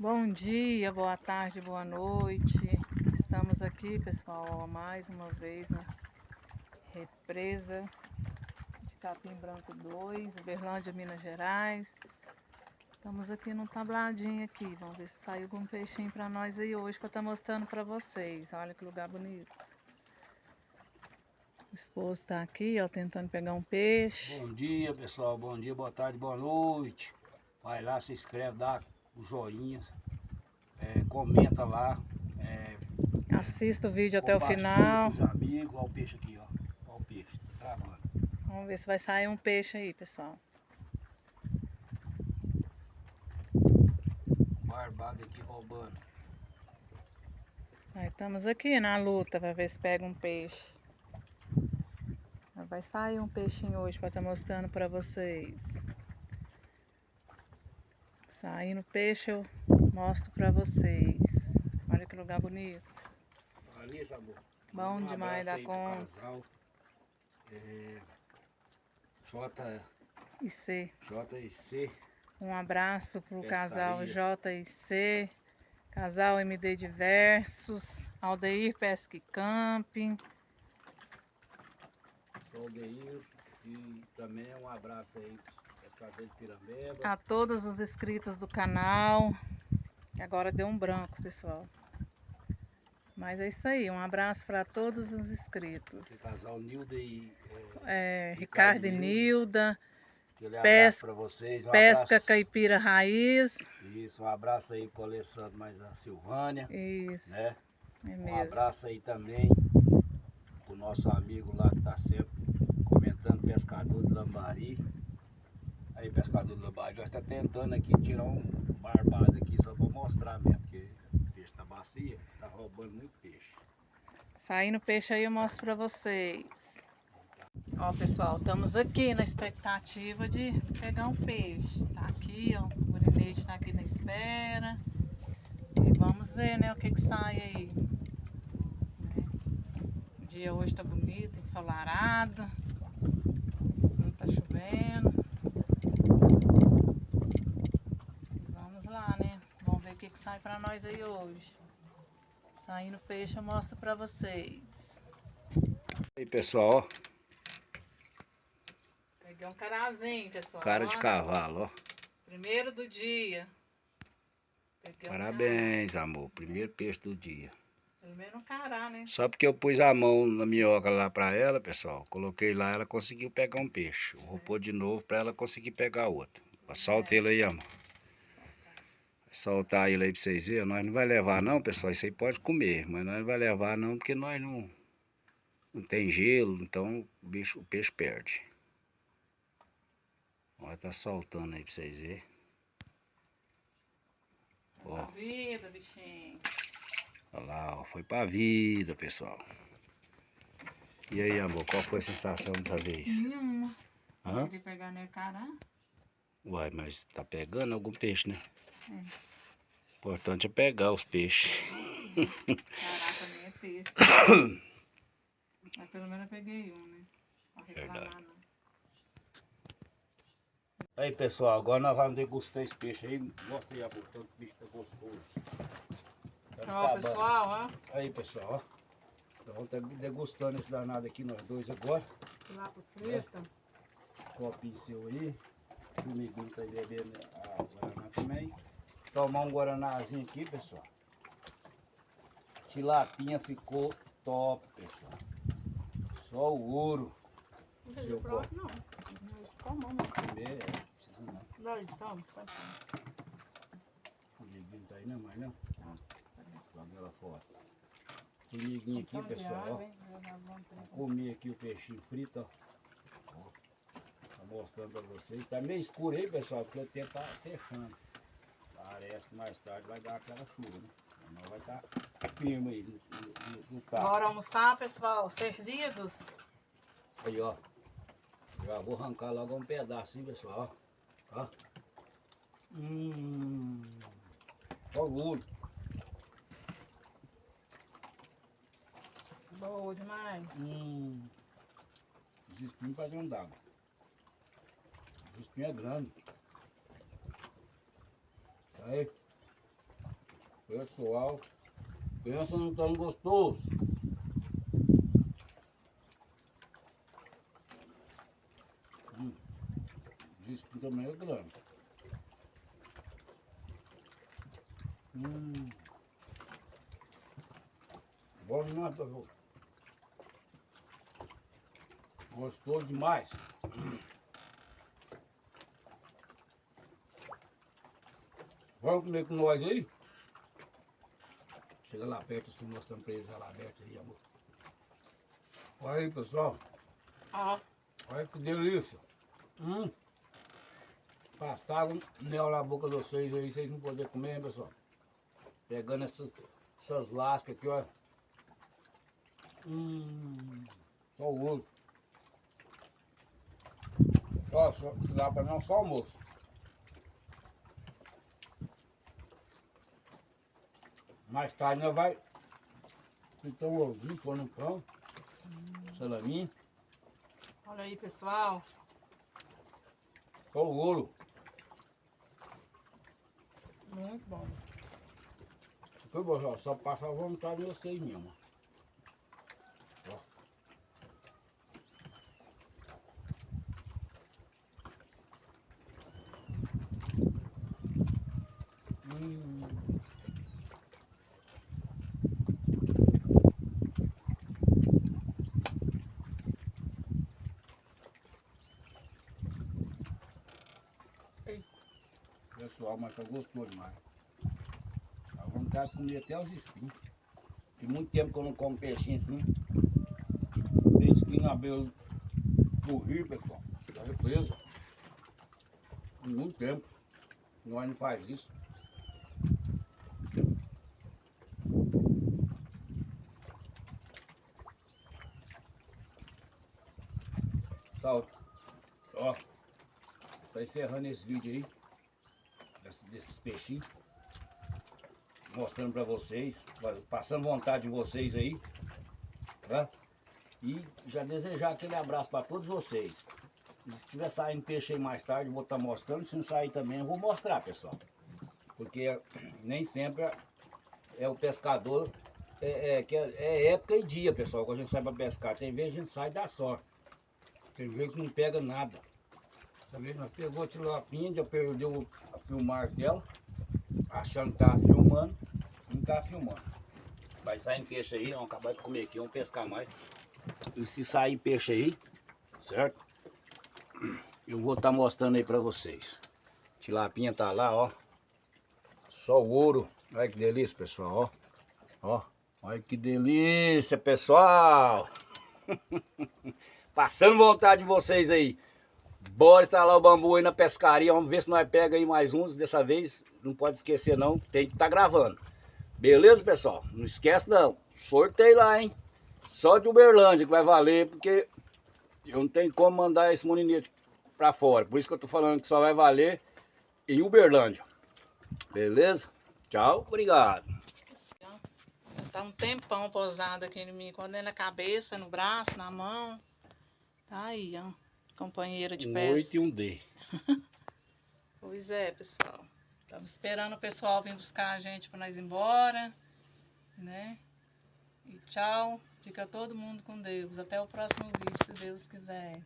Bom dia, boa tarde, boa noite. Estamos aqui, pessoal, mais uma vez na represa de Capim Branco 2, Uberlândia, Minas Gerais. Estamos aqui num tabladinho aqui. Vamos ver se sai algum peixinho para nós aí hoje para estar mostrando para vocês. Olha que lugar bonito. O esposo está aqui, ó, tentando pegar um peixe. Bom dia, pessoal. Bom dia, boa tarde, boa noite. Vai lá, se inscreve, dá o joinha, comenta lá, Assista o vídeo até o compartilha com final. os amigos. Olha o peixe aqui, ó. Olha o peixe, tá travando. Vamos ver se vai sair um peixe aí, pessoal. Barbado aqui roubando. Nós estamos aqui na luta para ver se pega um peixe. Vai sair um peixinho hoje para estar mostrando para vocês. Saindo peixe eu mostro para vocês. Olha que lugar bonito. Ali, amor. Bom demais da conta. Casal, E C. JC. Um abraço pro casal Pescaria. J e C. Casal MD Diversos. Aldeir Pesca e Camping. Soldeir. E também um abraço aí, pescador de Pirambeba. A todos os inscritos do canal. Agora deu um branco, pessoal. Mas é isso aí, um abraço para todos os inscritos. Esse casal Nilda e Ricardo e Nilda. Aquele abraço para vocês. Pesca abraço. Caipira Raiz. Isso, um abraço aí pro Alessandro, mais a Silvânia. Isso. Né? É mesmo. Um abraço aí também pro nosso amigo lá que tá sempre comentando, pescador de Lambari. Aí, pescador de Lambari, nós tá tentando aqui tirar um barbado aqui só pra mostrar mesmo, porque o peixe tá bacia, tá roubando muito peixe. Saindo peixe aí eu mostro pra vocês. Ó, pessoal, estamos aqui na expectativa de pegar um peixe. Tá aqui, ó, o gurinete tá aqui na espera. E vamos ver, né, o que que sai aí. Né? O dia hoje tá bonito, ensolarado. Não tá chovendo. E vamos lá, né? Vamos ver o que que sai pra nós aí hoje. Saindo peixe eu mostro pra vocês. Aí, pessoal, ó. Peguei um carazinho, pessoal. Cara de cavalo, ó. Primeiro do dia. Peguei Parabéns, amor. Primeiro peixe do dia. Primeiro um cará, né? Só porque eu pus a mão na minhoca lá pra ela, pessoal. Coloquei lá, ela conseguiu pegar um peixe. Eu vou pôr de novo pra ela conseguir pegar outro. Solta ele aí, amor. Soltar ele aí pra vocês verem. Nós não vai levar não, pessoal. Isso aí pode comer. Mas nós não vai levar não, porque nós não tem gelo. Então o peixe perde. Olha, tá soltando aí pra vocês verem. Ó. Pra vida, bichinho. Olha lá, ó. Foi pra vida, pessoal. E aí, amor, qual foi a sensação dessa vez? Nenhuma. Hã? Queria pegar no cará. Uai, mas tá pegando algum peixe, né? É. O importante é pegar os peixes. Cará também é peixe. Mas pelo menos eu peguei um, né? Não reclamar, Verdade. não. Aí, pessoal, agora nós vamos degustar esse peixe aí. Mostra aí, amor, tanto bicho tá gostoso. Ó, pessoal, ó. Aí, pessoal, ó. Então vamos estar degustando esse danado aqui, nós dois agora. Lá pro frita. Copinho seu aí. O amiguinho tá bebendo a guaraná também. Tomar um guaranazinho aqui, pessoal. Tilapinha ficou top, pessoal. Só o ouro. Não Seu precisa copo. não. Não precisa não. Primeiro, precisa não. Vai, toma. O amiguinho tá aí não, mas não. Joga ela fora. O amiguinho aqui, pessoal, ó. Comi aqui o peixinho frito, ó. Tá mostrando pra vocês. Tá meio escuro aí, pessoal, porque o tempo tá fechando. Parece que mais tarde vai dar aquela chuva, né? Mas vai estar firme aí no carro. Bora almoçar, pessoal. Servidos. Aí, ó. Já vou arrancar logo um pedacinho, pessoal, ó. Ó. Orgulho. Boa demais. Os espinhos para dentro d'água. Os espinhos é grande. Tá aí. Pessoal, pensa num tão gostoso. Diz que também é grande. Bom demais, pessoal. Gostou demais. Vamos comer com nós aí? Chega lá perto assim, mostrando pra eles ela aberta aí, amor. Olha aí, pessoal. Ó, Olha que delícia. Passaram mel na boca de vocês aí, vocês não poderem comer, hein, pessoal? Pegando essas lascas aqui, ó. Só o ouro. Ó, só dá pra não só almoço. Mais tarde nós vai fritar o ovinho, pôr no pão. Salaminho. olha aí, pessoal. Só o ouro. Muito bom. Foi bom, só passa a vontade de vocês mesmo. Ó. Ei. Pessoal, mas tá gostoso demais. Dá vontade de comer até os espinhos. Tem muito tempo que eu não como peixinho assim. Tem espinho na beira do rio, pessoal. Da represa. Muito tempo. Nós não faz isso. Pessoal, ó. Tá encerrando esse vídeo aí. Desses peixinhos. Mostrando pra vocês. Passando vontade de vocês aí. Tá? E já desejar aquele abraço para todos vocês. E se tiver saindo peixe aí mais tarde, eu vou estar mostrando. Se não sair também, eu vou mostrar, pessoal. Porque nem sempre é o pescador. É época e dia, pessoal, quando a gente sai para pescar. Tem vezes a gente sai da sorte. Tem vezes que não pega nada. Essa vez nós pegou a tilapinha, já perdeu a filmar dela, achando que estava filmando. Não estava filmando. Vai sair peixe aí, vamos acabar de comer aqui, vamos pescar mais. E se sair peixe aí, certo? Eu vou estar mostrando aí pra vocês. Tilapinha tá lá, ó. Só o ouro. Olha que delícia, pessoal, ó. Ó, olha que delícia, pessoal. Passando vontade de vocês aí. Bora instalar o bambu aí na pescaria. Vamos ver se nós pega aí mais uns. Dessa vez, não pode esquecer não, tem que estar gravando. Beleza, pessoal? Não esquece não. Sorteio lá, hein? Só de Uberlândia que vai valer, porque eu não tenho como mandar esse moninete pra fora. Por isso que eu tô falando que só vai valer em Uberlândia. Beleza? Tchau, obrigado. Tá um tempão posado aqui em mim, quando é na cabeça, no braço, na mão. Tá aí, ó. Companheiro de pesca. Noite e um dia. Pois é, pessoal. Estamos esperando o pessoal vir buscar a gente para nós ir embora, né? E tchau. Fica todo mundo com Deus. Até o próximo vídeo, se Deus quiser.